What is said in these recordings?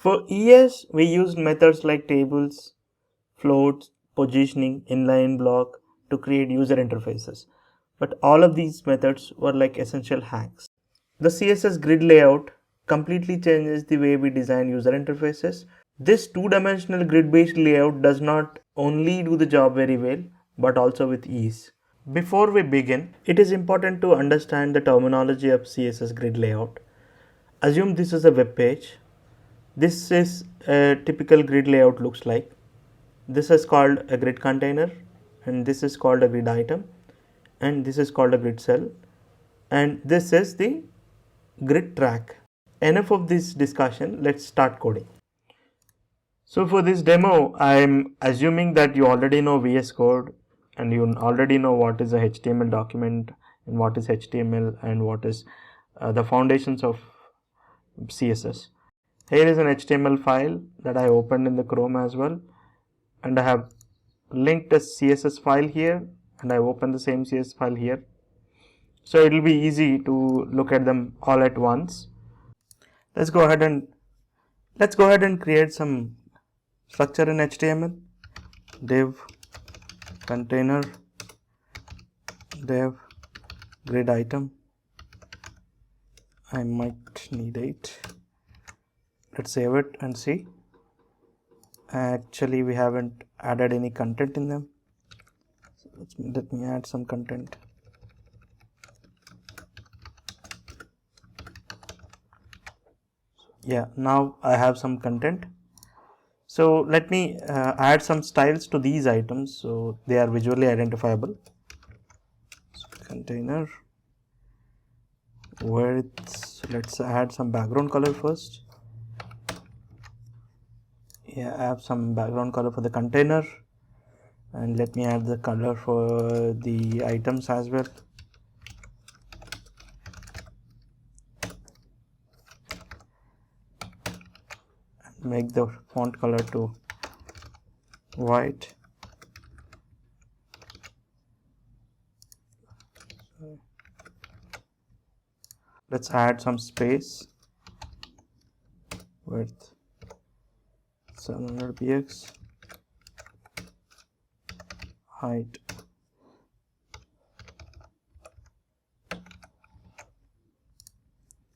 For ES, we used methods like tables, floats, positioning, inline block to create user interfaces. But all of these methods were like essential hacks. The CSS grid layout completely changes the way we design user interfaces. This two-dimensional grid-based layout does not only do the job very well, but also with ease. Before we begin, it is important to understand the terminology of CSS grid layout. Assume this is a web page. This is a typical grid layout looks like. This is called a grid container, and this is called a grid item, and this is called a grid cell, and this is the grid track. Enough of this discussion, let's start coding. So for this demo, I am assuming that you already know VS Code and you already know what is a HTML document and what is HTML and what is the foundations of CSS. Here is an HTML file that I opened in the Chrome as well, and I have linked a CSS file here, and I opened the same CSS file here. So it will be easy to look at them all at once. Let's go ahead and create some structure in HTML. Div container, div grid item. I might need it. Let's save it and see. Actually, we haven't added any content in them. So let me add some content. Yeah, now I have some content. So let me add some styles to these items so they are visually identifiable. So container width, let's add some background color first. Yeah, I have some background color for the container, and let me add the color for the items as well. Make the font color to white. Let's add some space. Width 700 px. Height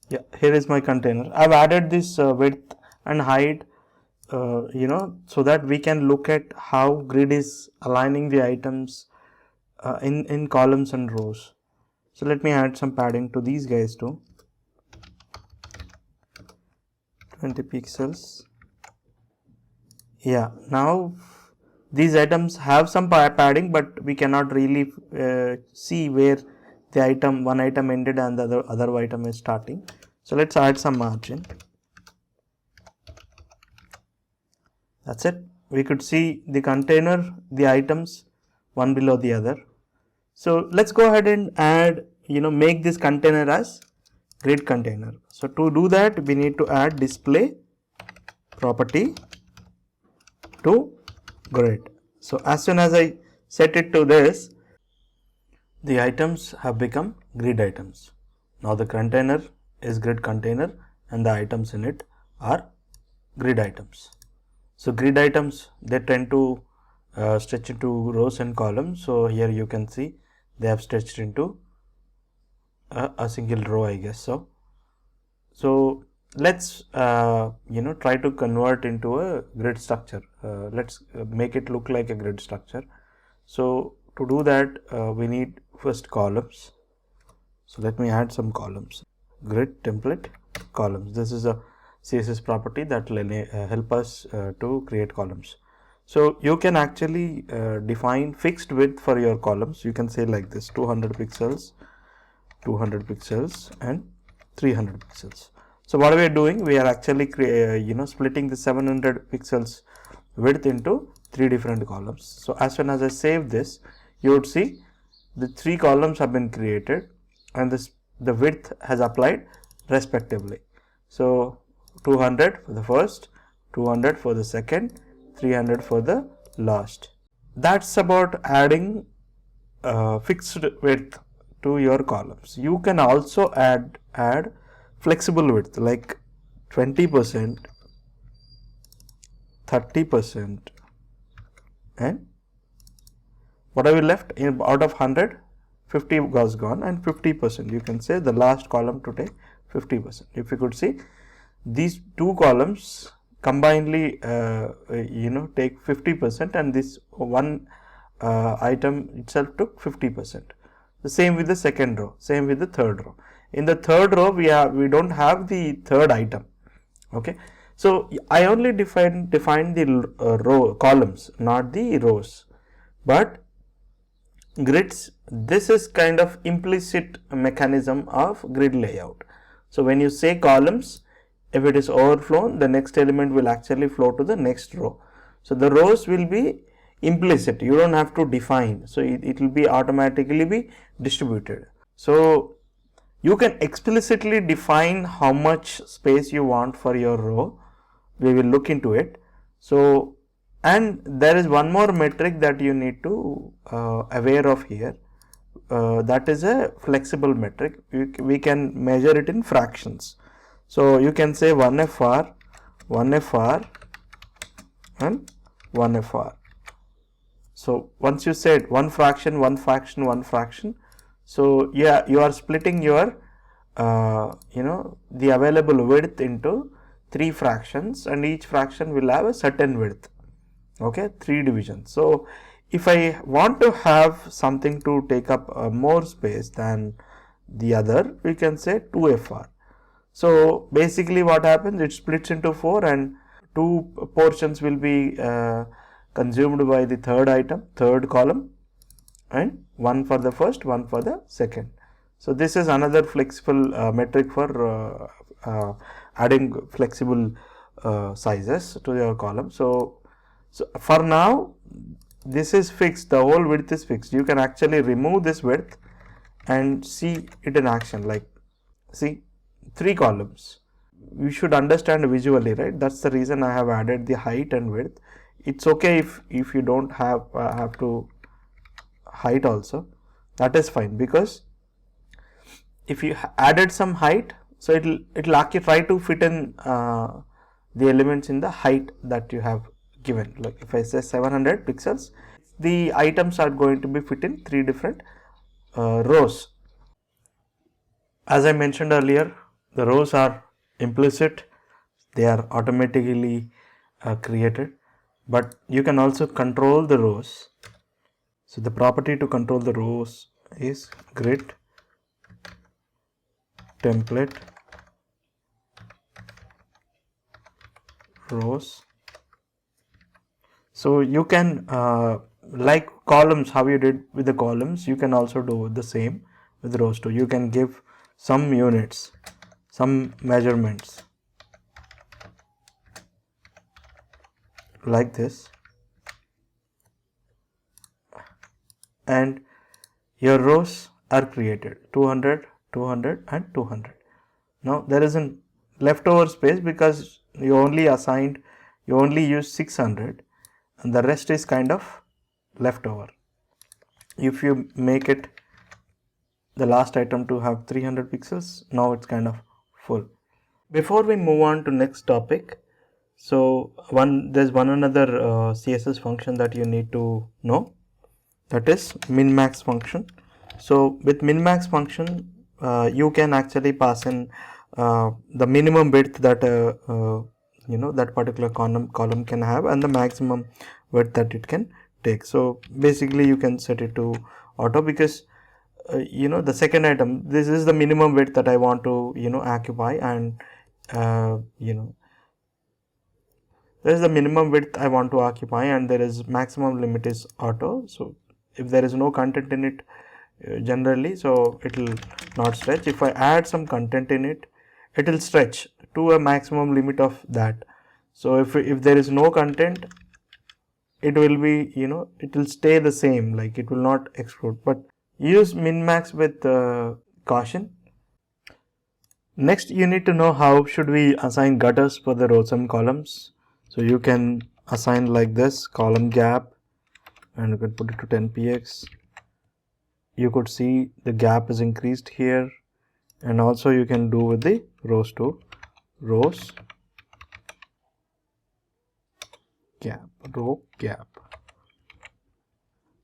yeah, here is my container. I've added this width and height so that we can look at how grid is aligning the items in columns and rows. So let me add some padding to these guys too. 20 pixels. Yeah, now these items have some padding, but we cannot really see where the one item ended and the other item is starting. So let's add some margin. That's it. We could see the container, the items one below the other. So let's go ahead and add, make this container as grid container. So to do that, we need to add display property to grid. So as soon as I set it to this, the items have become grid items. Now the container is grid container and the items in it are grid items. So grid items, they tend to stretch into rows and columns. So here you can see they have stretched into a single row, I guess so. So let's try to convert into a grid structure. Let's make it look like a grid structure. So to do that, we need first columns. So let me add some columns. Grid template columns. This is a CSS property that will help us to create columns. So you can actually define fixed width for your columns. You can say like this: 200 pixels, 200 pixels, and 300 pixels. So what we are doing, we are actually splitting the 700 pixels width into 3 different columns. So as soon as I save this, you would see the 3 columns have been created and the width has applied respectively. So 200 for the first, 200 for the second, 300 for the last. That's about adding fixed width to your columns. You can also add flexible width like 20%, 30%, and what have we left? Out of 100, 50 was gone, and 50%. You can say the last column to take 50%. If you could see, these two columns combinedly take 50%, and this one item itself took 50%. The same with the second row, same with the third row. In the third row, we don't have the third item. Okay, so I only defined the row columns, not the rows. But grids, this is kind of implicit mechanism of grid layout. So when you say columns, if it is overflown, the next element will actually flow to the next row. So the rows will be implicit, you don't have to define, so it will be automatically be distributed. So you can explicitly define how much space you want for your row. We will look into it. So, and there is one more metric that you need to aware of here. That is a flexible metric. We can measure it in fractions. So you can say 1 FR, 1 FR, and 1 FR. So once you said one fraction, one fraction, one fraction, so yeah, you are splitting your the available width into 3 fractions, and each fraction will have a certain width. Okay, 3 divisions. So if I want to have something to take up more space than the other, we can say 2 FR. So basically what happens, it splits into 4, and 2 portions will be consumed by the third item, third column, and 1 for the first, 1 for the second. So this is another flexible metric for adding flexible sizes to your column. So for now, this is fixed, the whole width is fixed. You can actually remove this width and see it in action, like see 3 columns. You should understand visually, right? That's the reason I have added the height and width. It's okay if you don't have to height also, that is fine, because if you added some height, so it'll actually try to fit in the elements in the height that you have given. Like if I say 700 pixels, the items are going to be fit in 3 different rows. As I mentioned earlier, the rows are implicit, they are automatically created, but you can also control the rows. So the property to control the rows is grid template rows. So you can like columns, how you did with the columns, you can also do the same with rows too. You can give some units, some measurements like this, and your rows are created 200, 200 and 200. Now there isn't leftover space because you only use 600, and the rest is kind of leftover. If you make it the last item to have 300 pixels, now it's kind of full. Before we move on to next topic, so there's one another CSS function that you need to know, that is min-max function. So with min-max function, you can actually pass in the minimum width that that particular column can have, and the maximum width that it can take. So basically you can set it to auto, because the second item, this is the minimum width that I want to occupy, and there is the minimum width I want to occupy, and there is maximum limit is auto. So if there is no content in it generally, so it will not stretch. If I add some content in it, it will stretch to a maximum limit of that. So if there is no content, it will be it will stay the same, like it will not explode. But use min-max with caution. Next, you need to know how should we assign gutters for the Rowsum columns. So you can assign like this, column gap, and you can put it to 10px. You could see the gap is increased here, and also you can do with the rows too. Rows gap, row gap.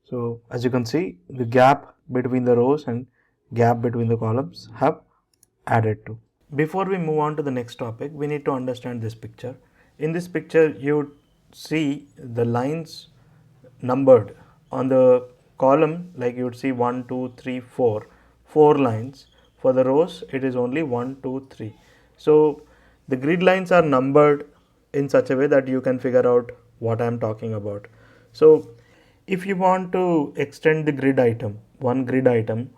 So as you can see, the gap between the rows and gap between the columns have added to. Before we move on to the next topic, we need to understand this picture. In this picture, you see the lines numbered on the column, like you would see 1, 2, 3, 4, 4 lines. For the rows, it is only 1, 2, 3. So the grid lines are numbered in such a way that you can figure out what I am talking about. So if you want to extend the grid item, one grid item,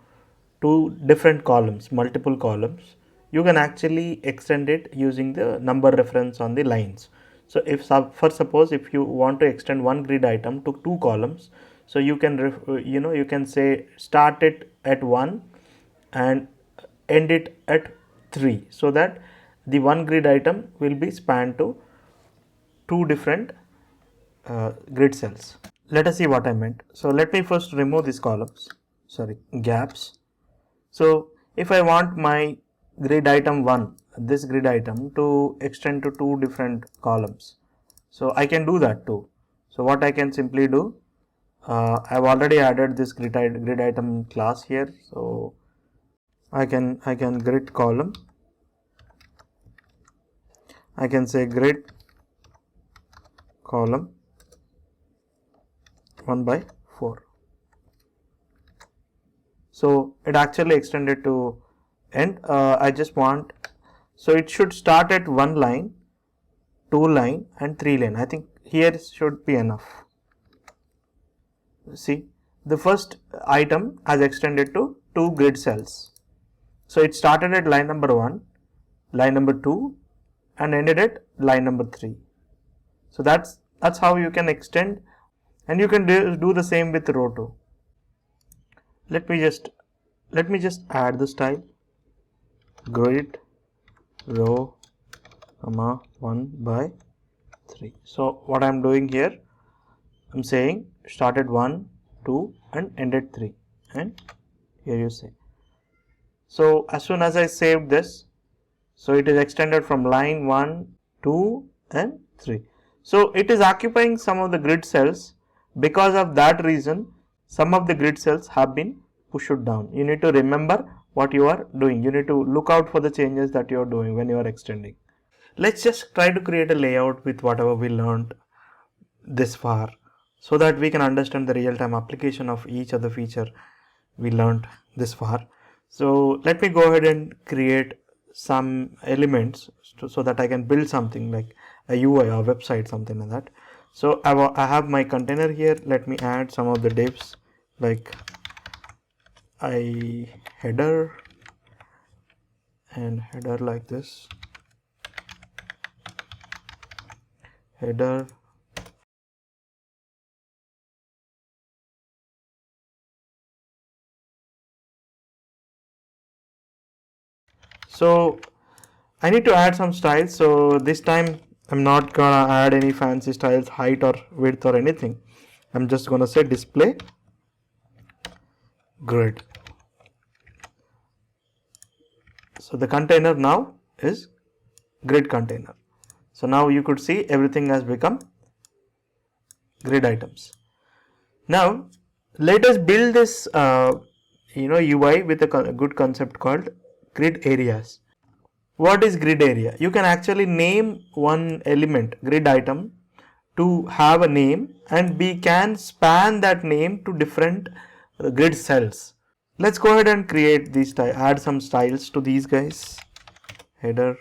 to different columns, multiple columns, you can actually extend it using the number reference on the lines. So if for suppose if you want to extend one grid item to 2 columns, so you can you can say start it at 1 and end it at 3, so that the one grid item will be spanned to 2 different grid cells. Let us see what I meant. So let me first remove these columns, gaps. So if I want my grid item 1, this grid item, to extend to 2 different columns, so I can do that too. So what I can simply do, I've already added this grid item class here. So I can grid column. I can say grid column 1 by 4. So it actually extended to end. I just want, so it should start at 1 line, 2 line and 3 line. I think here should be enough. See, the first item has extended to 2 grid cells. So it started at line number 1, line number 2 and ended at line number 3. So that's how you can extend, and you can do the same with row 2. Let me just add the style, grid row 1 by 3. So what I'm doing here, I'm saying started 1, 2 and ended 3, and here you say. So as soon as I saved this, so it is extended from line 1, 2 and 3. So it is occupying some of the grid cells. Because of that reason, some of the grid cells have been pushed down. You need to remember what you are doing. You need to look out for the changes that you are doing when you are extending. Let's just try to create a layout with whatever we learned this far, so that we can understand the real-time application of each of the feature we learned this far. So let me go ahead and create some elements so that I can build something like a UI or website, something like that. So I have my container here. Let me add some of the divs, like header and header like this, header, so I need to add some styles. So this time I'm not gonna add any fancy styles, height or width or anything. I'm just gonna say display grid. So the container now is grid container. So now you could see everything has become grid items. Now let us build this UI with a good concept called grid areas. What is grid area? You can actually name one element, grid item, to have a name, and we can span that name to different grid cells. Let's go ahead and create these, add some styles to these guys. Header,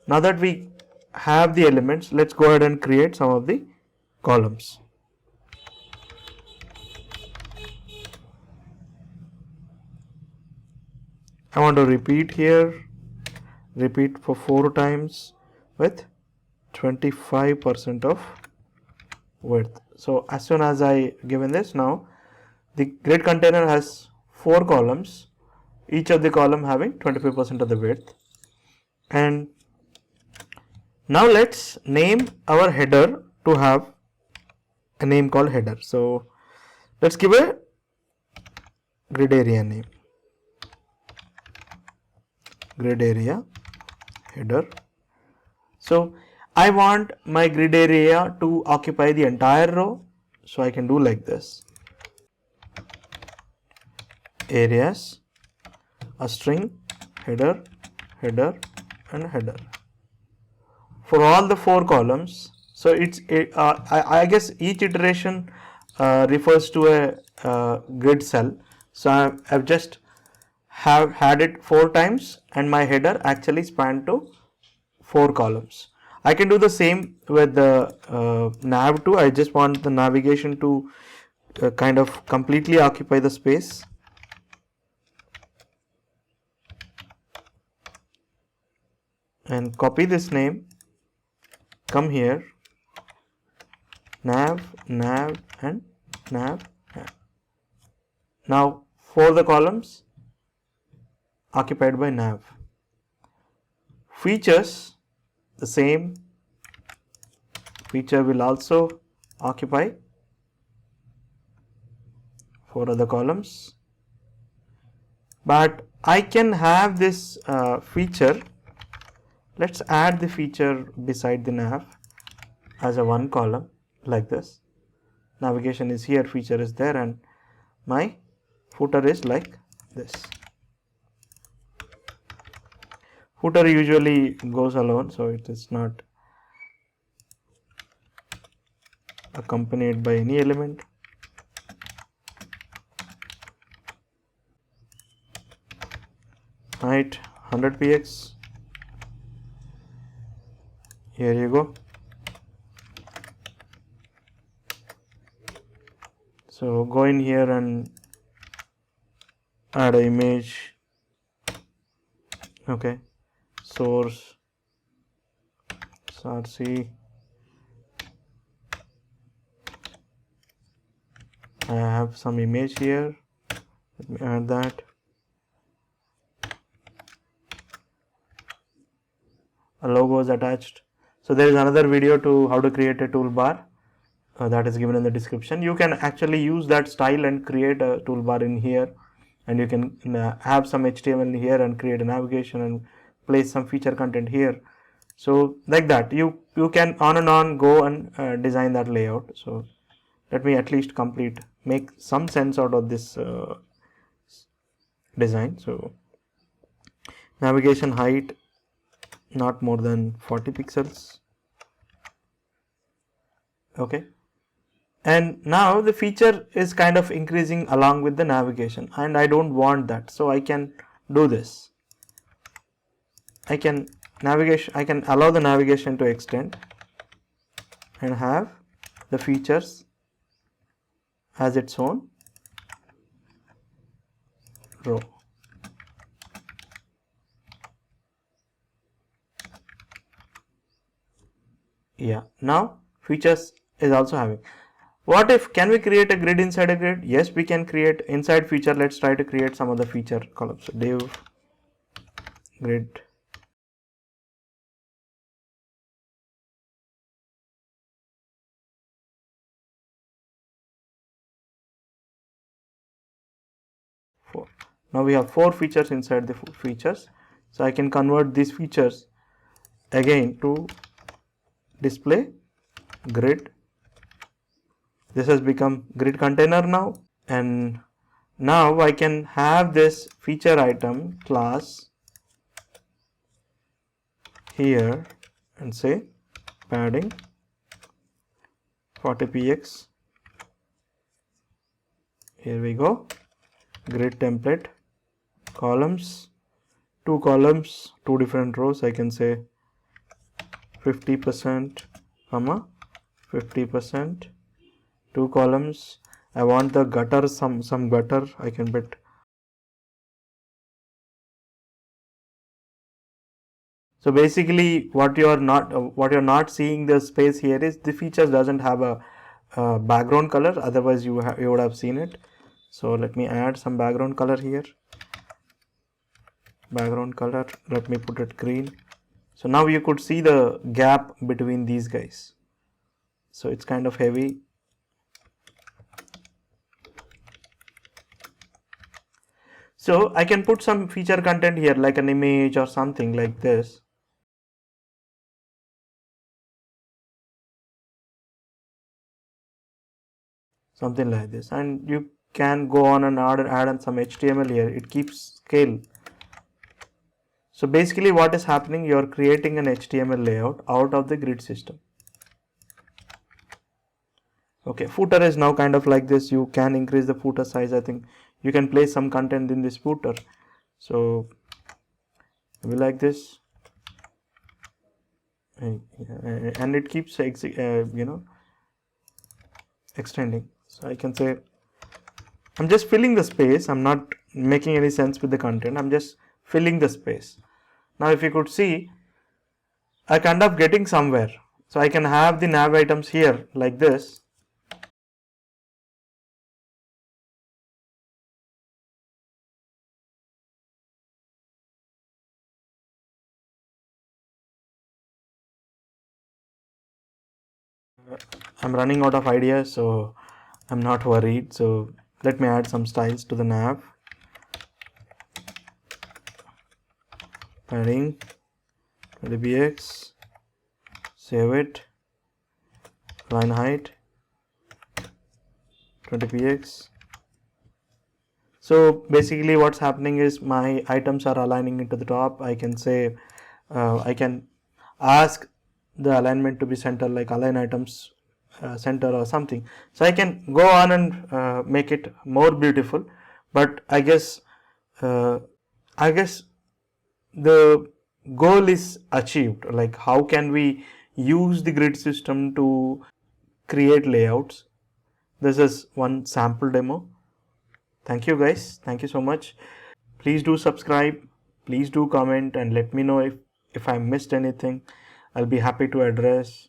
now that we have the elements, let's go ahead and create some of the columns. I want to repeat here, repeat for 4 times with 25% of width. So as soon as I given this, now the grid container has 4 columns, each of the column having 25% of the width. And now let's name our header to have a name called header. So let's give a grid area name, grid area header. So I want my grid area to occupy the entire row, so I can do like this: areas, a string, header, header, and header for all the 4 columns. So it's I guess each iteration refers to a grid cell. So I've just have had it 4 times, and my header actually spanned to 4 columns. I can do the same with the nav too. I just want the navigation to kind of completely occupy the space. And copy this name, come here, nav, nav, and nav, nav. Now for the columns occupied by nav. Features, the same feature will also occupy 4 other columns, but I can have this feature. Let's add the feature beside the nav as a 1 column like this. Navigation is here, feature is there, and my footer is like this. Footer usually goes alone, so it is not accompanied by any element. Height 100 px. Here you go. So go in here and add an image. Okay, source src. I have some image here. Let me add that. A logo is attached. So there is another video to how to create a toolbar that is given in the description. You can actually use that style and create a toolbar in here, and you can have some HTML here and create a navigation and place some feature content here. So like that, you can on and on go and design that layout. So let me at least make some sense out of this design. So navigation height not more than 40 pixels. Okay, and now the feature is kind of increasing along with the navigation, and I don't want that, so I can do this. I can allow the navigation to extend and have the features as its own row. Yeah, now features is also having. What if, can we create a grid inside a grid? Yes, we can create inside feature. Let's try to create some of the feature columns. So div grid. Now we have 4 features inside the features. So I can convert these features again to display grid. This has become grid container now, and now I can have this feature item class here and say padding 40 px. Here we go, grid template, columns, 2 columns, 2 different rows. I can say 50%, 50%, 2 columns. I want the gutter, some gutter. I can put. So basically, what you're not seeing the space here is the features doesn't have a background color. Otherwise, you would have seen it. So let me add some background color here. Background color. Let me put it green. So now you could see the gap between these guys. So it's kind of heavy. So I can put some feature content here like an image or something like this. Something like this, and you can go on and add on some HTML here. It keeps scale. So basically what is happening, you are creating an HTML layout out of the grid system. Okay, footer is now kind of like this. You can increase the footer size. I think you can place some content in this footer. So maybe like this, and it keeps extending. So I can say I'm just filling the space. I'm not making any sense with the content. I'm just filling the space. Now if you could see, I kind of getting somewhere. So I can have the nav items here like this. I'm running out of ideas, so I'm not worried. So let me add some styles to the nav. Padding 20px, save it, line height 20px. So basically what's happening is my items are aligning into the top. I can say I can ask the alignment to be center, like align items center or something. So I can go on and make it more beautiful, but I guess the goal is achieved. Like how can we use the grid system to create layouts? This is one sample demo. Thank you guys. Thank you so much. Please do subscribe. Please do comment and let me know if I missed anything. I'll be happy to address.